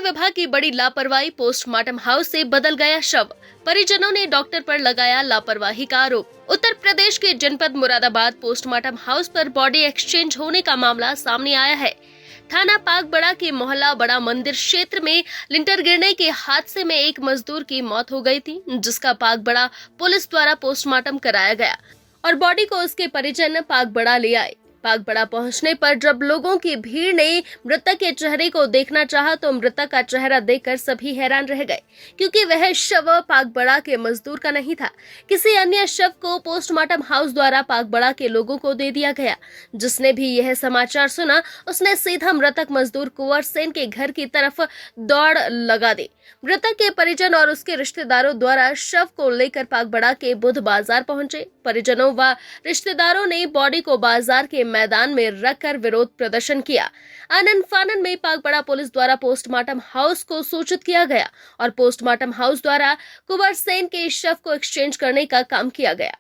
विभाग की बड़ी लापरवाही, पोस्टमार्टम हाउस से बदल गया शव। परिजनों ने डॉक्टर पर लगाया लापरवाही का आरोप। उत्तर प्रदेश के जनपद मुरादाबाद पोस्टमार्टम हाउस पर बॉडी एक्सचेंज होने का मामला सामने आया है। थाना पागबड़ा के मोहल्ला बड़ा मंदिर क्षेत्र में लिंटर गिरने के हादसे में एक मजदूर की मौत हो गई थी, जिसका पागबड़ा पुलिस द्वारा पोस्टमार्टम कराया गया और बॉडी को उसके परिजन पागबड़ा ले आए। पागबड़ा पहुंचने पर जब लोगों की भीड़ ने मृतक के चेहरे को देखना चाहा तो मृतक का चेहरा देखकर सभी हैरान रह गए, क्योंकि वह शव पागबड़ा के मजदूर का नहीं था। किसी अन्य शव को पोस्टमार्टम हाउस द्वारा पागबड़ा के लोगों को दे दिया गया। जिसने भी यह समाचार सुना, उसने सीधा मृतक मजदूर कुंवर सेन के घर की तरफ दौड़ लगा दी। मृतक के परिजन और उसके रिश्तेदारों द्वारा शव को लेकर पागबड़ा के बुध बाजार पहुंचे। परिजनों व रिश्तेदारों ने बॉडी को बाजार के मैदान में रखकर विरोध प्रदर्शन किया। आनन फानन में पागबड़ा पुलिस द्वारा पोस्टमार्टम हाउस को सूचित किया गया और पोस्टमार्टम हाउस द्वारा कुंवर सेन के शव को एक्सचेंज करने का काम किया गया।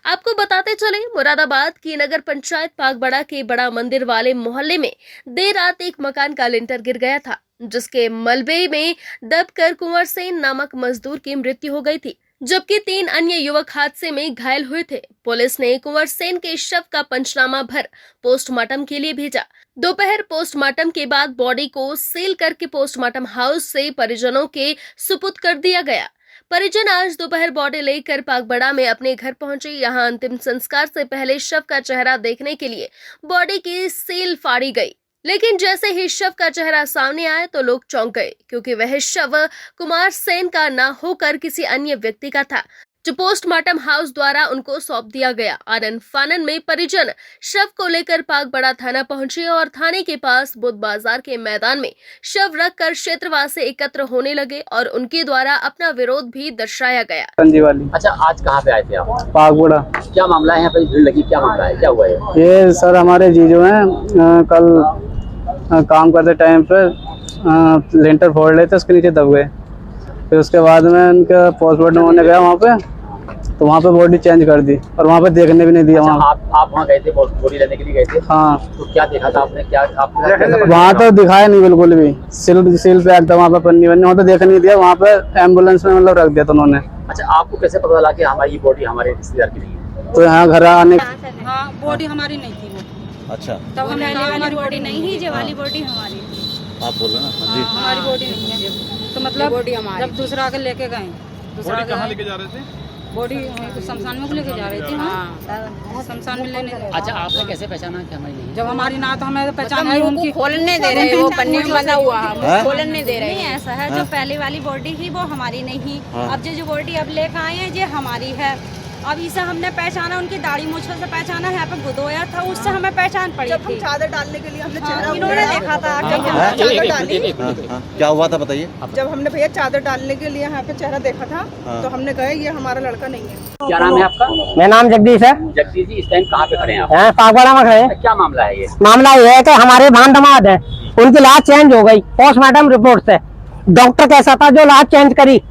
आपको बताते चले, मुरादाबाद की नगर पंचायत पागबड़ा के बड़ा मंदिर वाले मोहल्ले में देर रात एक मकान का लिंटर गिर गया था, जिसके मलबे में दबकर कुंवर सेन नामक मजदूर की मृत्यु हो गई थी, जबकि 3 अन्य युवक हादसे में घायल हुए थे। पुलिस ने कुंवर सेन के शव का पंचनामा भर पोस्टमार्टम के लिए भेजा। दोपहर पोस्टमार्टम के बाद बॉडी को सील करके पोस्टमार्टम हाउस से परिजनों के सुपुर्द कर दिया गया। परिजन आज दोपहर बॉडी लेकर पागबड़ा में अपने घर पहुंचे। यहां अंतिम संस्कार से पहले शव का चेहरा देखने के लिए बॉडी की सील फाड़ी गई, लेकिन जैसे ही शव का चेहरा सामने आया तो लोग चौंक गए, क्योंकि वह शव कुमार सेन का न होकर किसी अन्य व्यक्ति का था, जो पोस्टमार्टम हाउस द्वारा उनको सौंप दिया गया। आनन फानन में परिजन शव को लेकर पागबड़ा थाना पहुंचे और थाने के पास बुध बाजार के मैदान में शव रखकर क्षेत्रवासी एकत्र होने लगे और उनके द्वारा अपना विरोध भी दर्शाया गया। अच्छा, आज कहाँ पे आए थे आप? पागबड़ा। क्या मामला है? यहाँ पे भीड़ लगी, क्या मामला है, क्या हुआ है? ये सर हमारे जीजू हैं, कल काम करते टाइम पे लेंटर फोड़ रहे थे, उसके नीचे दब गए। फिर उसके बाद में उनका पोस्टमार्टम होने गया वहाँ पे, तो वहाँ पे बॉडी चेंज कर दी और वहाँ पे देखने भी नहीं दिया। अच्छा, आप वहाँ गए थे, बॉडी लेने के लिए गए थे? हाँ। तो क्या देखा था आपने? क्या वहाँ तो दिखाया नहीं बिल्कुल भी, सील पे एकदम वहाँ पे पन्नी वन्नी, वहाँ तो देख नहीं दिया। वहाँ पे एम्बुलेंस में मतलब रख दिया था उन्होंने। अच्छा, आपको कैसे पता लगा कि हमारी बॉडी हमारे रिश्तेदार की नहीं है? तो यहाँ घर आने बॉडी हमारी नहीं थी वो। अच्छा, तब हमने कहा हमारी बॉडी नहीं ही, जो वाली बॉडी हमारी थी। आप बोल रहे ना जी, हमारी बॉडी नहीं है। तो मतलब जब दूसरा आगे लेके गए, दूसरा कहाँ लेके जा रहे थे? बॉडी शमशान में लेके जा रही थी। हाँ, शमशान में लेने। अच्छा, आपने कैसे पहचाना कि हमारी नहीं? जब हमारी ना तो हमें पहचान है, उनकी खोलने दे रहे हैं, वो पन्नी में बंधा हुआ है, खोलने दे रहे नहीं, हैं। ऐसा है जो पहले वाली बॉडी थी वो हमारी नहीं। अब जो बॉडी अब लेकर आए हैं ये हमारी है। अब इसे हमने पहचाना, उनकी दाढ़ी मूंछों से पहचाना, यहाँ पे गुदोया था, उससे हमें पहचान पड़ी थी। चादर डालने के लिए हमने चेहरा इन्होंने देखा था। जब हमने चादर डाली, क्या हुआ था बताइए? जब हमने भैया चादर डालने के लिए यहाँ पे चेहरा देखा था, तो हमने कहा ये हमारा लड़का नहीं है। क्या नाम है आपका? मेरा नाम जगदीश है। जगदीश जी, इस टाइम कहाँ पे खड़े हैं आप? पागबड़ा में खड़े हैं। क्या मामला है ये? मामला ये है कि हमारे भान दमाद है, उनकी लाश चेंज हो गई पोस्टमार्टम रिपोर्ट से। डॉक्टर कैसा था जो लाश चेंज करी,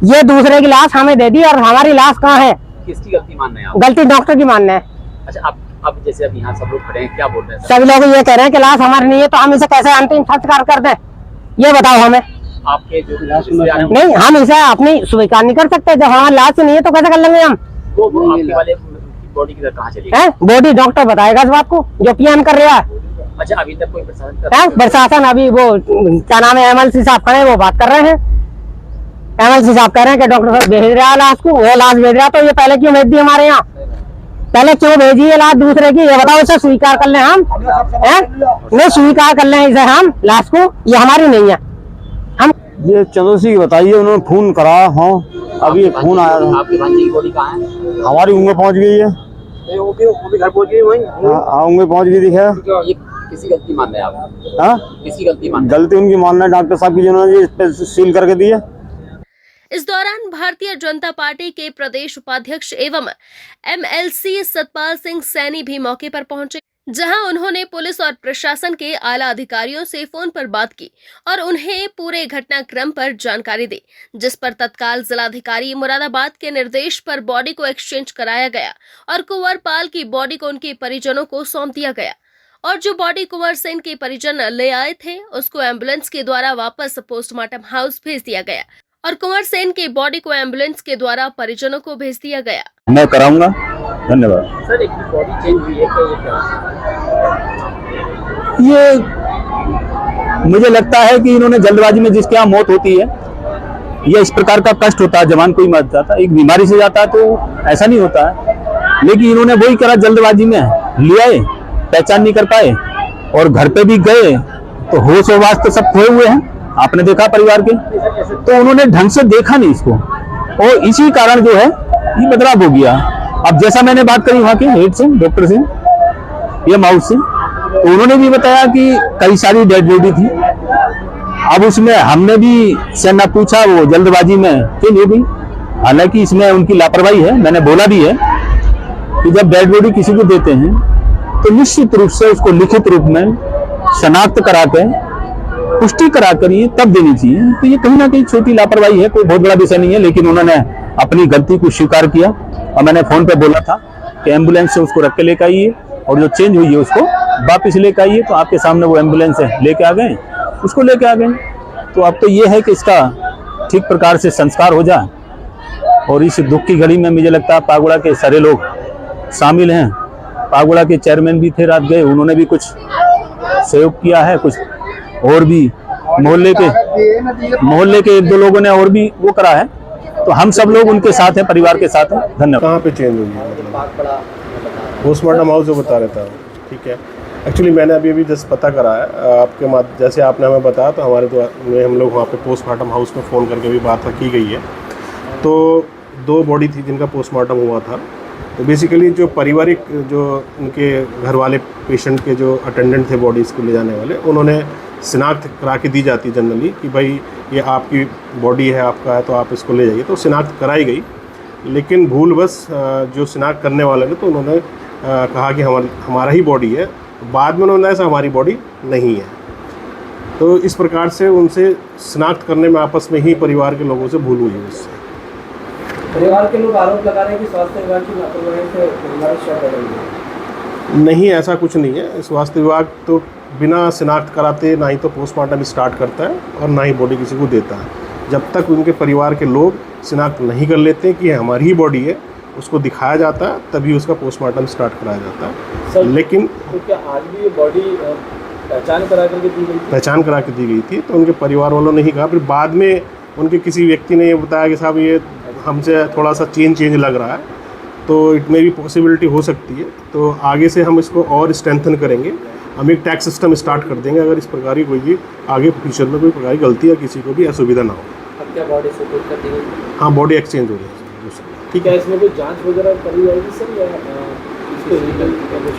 ये दूसरे की लाश हमें दे दी और हमारी लाश कहाँ है? किसकी गलती मान रहे हैं आप? गलती डॉक्टर की मानना है। अच्छा, अब जैसे अब यहाँ सब लोग खड़े हैं, क्या बोल रहे हैं? सभी लोग ये कह रहे हैं कि लाश हमारी नहीं है, तो हम इसे कैसे अंतिम संस्कार कर दें, ये बताओ हमें। आपके जो रिश्तेदार हैं, नहीं, हम इसे अपनी स्वीकार नहीं कर सकते। जब हमारी लाश नहीं है तो कैसे कर लेंगे हम? वो आपके वाले बॉडी की कहाँ चली है बॉडी? डॉक्टर बताएगा इस बात को, जो पीएम कर रहा है। अच्छा, अभी तक कोई प्रशासन अभी वो क्या नाम है, एमएलसी साहब खड़े, वो बात कर रहे हैं। एमएलसी साहब कह रहे हैं कि डॉक्टर साहब भेज रहा है लाश को, वो लाश भेज रहा, तो ये पहले क्यों भेज दी हमारे यहाँ? पहले क्यों भेजी ये लाश दूसरे की, ये बताओ। इसे स्वीकार कर लें हम, नहीं स्वीकार कर लें इसे हम, लाश को, ये हमारी नहीं है। हम ये चंद्रसी बताइए, उन्होंने फोन करा। हाँ, अभी फोन आया था। आपकी भांजी की बॉडी कहाँ है? हमारी उंगली पहुँच गई है। वो भी घर पहुँच गई वहीं? हाँ, उंगली पहुँच गई दिखा। ये किसी गलती मान रहे हैं आप? हाँ, किसी गलती मान? गलती उनकी मानना है, डॉक्टर साहब की, जिन्होंने इस पे सील करके दी है। इस दौरान भारतीय जनता पार्टी के प्रदेश उपाध्यक्ष एवं एमएलसी सतपाल सिंह सैनी भी मौके पर पहुंचे, जहां उन्होंने पुलिस और प्रशासन के आला अधिकारियों से फोन पर बात की और उन्हें पूरे घटनाक्रम पर जानकारी दी, जिस पर तत्काल जिलाधिकारी मुरादाबाद के निर्देश पर बॉडी को एक्सचेंज कराया गया और कुंवर पाल की बॉडी को उनके परिजनों को सौंप दिया गया। और जो बॉडी कुंवर सेन के परिजन ले आए थे उसको एम्बुलेंस के द्वारा वापस पोस्टमार्टम हाउस भेज दिया गया और कुंवर सेन की बॉडी को एम्बुलेंस के द्वारा परिजनों को भेज दिया गया। मैं कराऊंगा। धन्यवाद। सर, एक बॉडी चेंज हुई है क्या? ये मुझे लगता है कि इन्होंने जल्दबाजी में, जिसके यहाँ मौत होती है या इस प्रकार का कष्ट होता है, जवान कोई मर जाता है, एक बीमारी से जाता है तो ऐसा नहीं होता है, लेकिन इन्होंने वही करा जल्दबाजी में, ले आए, पहचान नहीं कर पाए और घर पे भी गए तो होश और वास तो सब खोए हुए हैं, आपने देखा परिवार के, तो उन्होंने ढंग से देखा नहीं इसको और इसी कारण जो है ये बदलाव हो गया। अब जैसा मैंने बात करी वहाँ के हेड से, डॉक्टर से या माउस से, तो उन्होंने भी बताया कि कई सारी डेड बॉडी थी। अब उसमें हमने भी सेना पूछा, वो जल्दबाजी में क्यों नहीं गई, हालांकि इसमें उनकी लापरवाही है। मैंने बोला भी है कि जब डेड बॉडी किसी को देते हैं तो निश्चित रूप से उसको लिखित रूप में शनाख्त करा के पुष्टि करा कर ये तब देनी चाहिए। तो ये कहीं ना कहीं छोटी लापरवाही है, कोई बहुत बड़ा विषय नहीं है, लेकिन उन्होंने अपनी गलती को स्वीकार किया और मैंने फोन पे बोला था कि एम्बुलेंस से उसको रख के लेकर आइए और जो चेंज हुई है उसको वापिस लेकर आइए। तो आपके सामने वो एम्बुलेंस है लेके आ गए, उसको लेके आ गए। तो अब तो ये है कि इसका ठीक प्रकार से संस्कार हो जाए और इस दुख की घड़ी में मुझे लगता है पागुड़ा के सारे लोग शामिल हैं। पागुड़ा के चेयरमैन भी थे, रात गए, उन्होंने भी कुछ सहयोग किया है, कुछ और भी मोहल्ले के एक दो लोगों ने और भी वो करा है। तो हम सब लोग उनके साथ हैं, परिवार के साथ हैं। धन्यवाद। कहाँ पे चेंज हुई है? पोस्टमार्टम हाउस जो बता रहता है, ठीक है। एक्चुअली मैंने अभी जस्ट पता करा है आपके जैसे आपने हमें बताया, तो हमारे तो हम लोग वहाँ पे पोस्टमार्टम हाउस में फ़ोन करके भी बात की गई है। तो 2 बॉडी थी जिनका पोस्टमार्टम हुआ था। तो बेसिकली जो पारिवारिक, जो उनके घर वाले पेशेंट के जो अटेंडेंट थे बॉडीज़ को ले जाने वाले, उन्होंने शिनाख्त करा के दी जाती जनरली कि भाई ये आपकी बॉडी है, आपका है, तो आप इसको ले जाइए। तो शिनाख्त कराई गई, लेकिन भूलवश जो शिनाख्त करने वाले थे तो उन्होंने कहा कि हमारा ही बॉडी है। बाद में उन्होंने ऐसा हमारी बॉडी नहीं है। तो इस प्रकार से उनसे शिनाख्त करने में आपस में ही परिवार के लोगों से भूल हुई है। उससे परिवार के लोग आरोप लगा रहे हैं कि स्वास्थ्य विभाग की लापरवाही से परिवार शव रही है। नहीं, ऐसा कुछ नहीं है। स्वास्थ्य विभाग तो बिना शिनाख्त कराते ना ही तो पोस्टमार्टम स्टार्ट करता है और ना ही बॉडी किसी को देता है। जब तक उनके परिवार के लोग शिनाख्त नहीं कर लेते कि हमारी ही बॉडी है, उसको दिखाया जाता है, तभी उसका पोस्टमार्टम स्टार्ट कराया जाता है। सर, लेकिन तो क्या आज भी ये बॉडी पहचान करा करके दी गई थी? पहचान करा के दी गई थी। तो उनके परिवार वालों ने ही कहा, फिर बाद में उनके किसी व्यक्ति ने ये बताया कि साहब ये हमसे थोड़ा सा चेंज लग रहा है, तो इट में भी पॉसिबिलिटी हो सकती है। तो आगे से हम इसको और स्ट्रेंथन करेंगे। हम एक टैक्स सिस्टम स्टार्ट कर देंगे अगर इस प्रकार की कोई आगे फ्यूचर में कोई प्रकार की गलती या किसी को भी असुविधा ना हो। अब क्या बॉडी सुपुर्द कर दी गई? हाँ, बॉडी एक्सचेंज हो रही है। ठीक है, इसमें कोई जांच वगैरह करी जाएगी सर या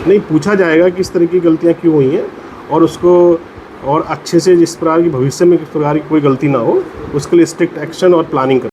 नहीं, पूछा जाएगा कि इस तरह की गलतियाँ क्यों हुई हैं और उसको और अच्छे से जिस प्रकार की भविष्य में किस प्रकार की कोई गलती ना हो, उसके लिए स्ट्रिक्ट एक्शन और प्लानिंग